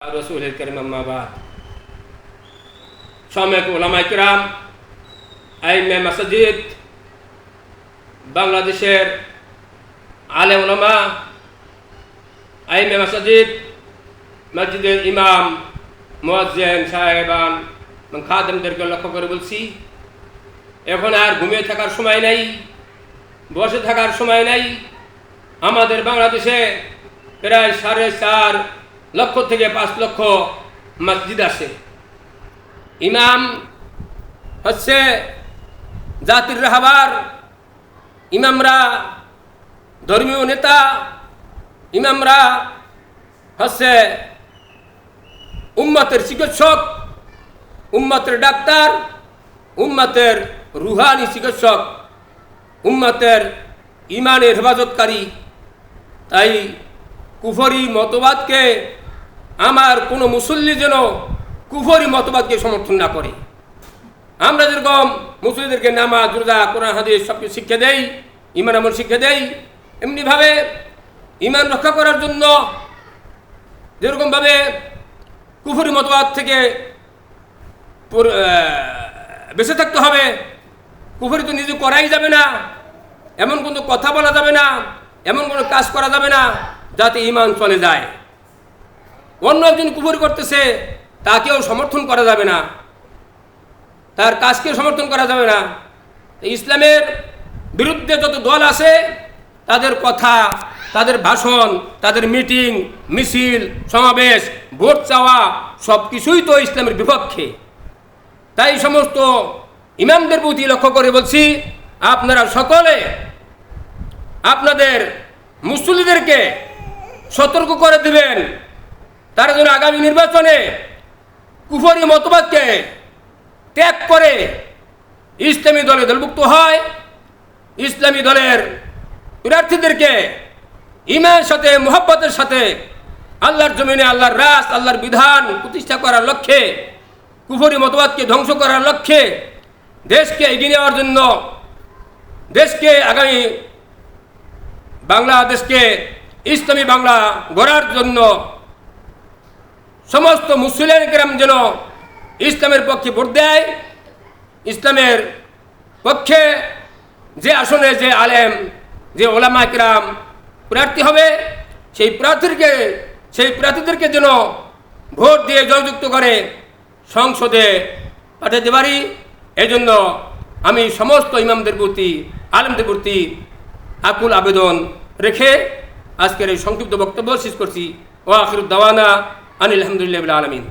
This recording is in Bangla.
রাসূলুল কারীম আম্মা বাদ। সম্মানিত উলামায়ে কিরাম, আইম্মে মাসাজিদ, বাংলাদেশের আলেম উলামা, আইম্মে মাসাজিদ, মসজিদের ইমাম, মুয়াজ্জিন সাহেবান এবং খাদেমদেরকে লক্ষ্য করে বলছি, এখন আর ঘুমিয়ে থাকার সময় নাই, বসে থাকার সময় নাই। আমাদের বাংলাদেশে প্রায় 4.5 লক্ষ থেকে 5 লক্ষ মসজিদ আছে। ইমাম হচ্ছে জাতির রাহবার, ইমামরা ধর্মীয় নেতা, ইমামরা হচ্ছে উম্মতের চিকিৎসক, উম্মতের ডাক্তার, উম্মতের রুহানি চিকিৎসক, উম্মতের ইমানের হেফাজতকারী। তাই কুফরি মতবাদকে, আমার কোনো মুসল্লি যেন কুফরি মতবাদকে সমর্থন না করে। আমরা যেরকম মুসল্লিদেরকে নামাজ, রোজা, কোরআন হাদিস সব কিছু শিক্ষা দেই, ইমান আমল শিক্ষা দেই, এমনিভাবে ইমান রক্ষা করার জন্য যেরকমভাবে কুফরি মতবাদ থেকে বেঁচে থাকতে হবে। কুফরি তো নিজে করাই যাবে না, এমন কোনো কথা বলা যাবে না, এমন কোনো কাজ করা যাবে না যাতে ইমান চলে যায়। অন্য একজন কুফরি করতেছে, তাকেও সমর্থন করা যাবে না, তার কাজকেও সমর্থন করা যাবে না। ইসলামের বিরুদ্ধে যত দল আছে, তাদের কথা, তাদের ভাষণ, তাদের মিটিং, মিছিল, সমাবেশ, ভোট চাওয়া সব কিছুই তো ইসলামের বিপক্ষে। তাই সমস্ত ইমামদের প্রতি লক্ষ্য করে বলছি, আপনারা সকলে আপনাদের মুসল্লিদেরকে সতর্ক করে দিবেন, তারা যেন আগামী নির্বাচনে কুফরি মতবাদকে ত্যাগ করে ইসলামী দলে দলভুক্ত হয়, ইসলামী দলের প্রার্থীদেরকে ইমানের সাথে, মুহাব্বতের সাথে আল্লাহর জমিনে আল্লাহর রাস, আল্লাহর বিধান প্রতিষ্ঠা করার লক্ষ্যে, কুফরি মতবাদকে ধ্বংস করার লক্ষ্যে, দেশকে এগিয়ে নেওয়ার জন্য, দেশকে আগামী বাংলাদেশকে ইসলামী বাংলা গড়ার জন্য সমস্ত মুসলিম কেরাম যেন ইসলামের পক্ষে ভোট দেয়। ইসলামের পক্ষে যে আসনে যে আলেম, যে ওলামা কেরাম প্রার্থী হবে, সেই প্রার্থীদেরকে যেন ভোট দিয়ে জয়যুক্ত করে সংসদে পাঠাতে পারি। এই জন্য আমি সমস্ত ইমামদের প্রতি, আলেমদের প্রতি আকুল আবেদন রেখে আজকের এই সংক্ষিপ্ত বক্তব্য শেষ করছি। ওয়া আখিরু দাওয়ানা আনিল হামদুলিল্লাহি রাব্বিল আলামিন।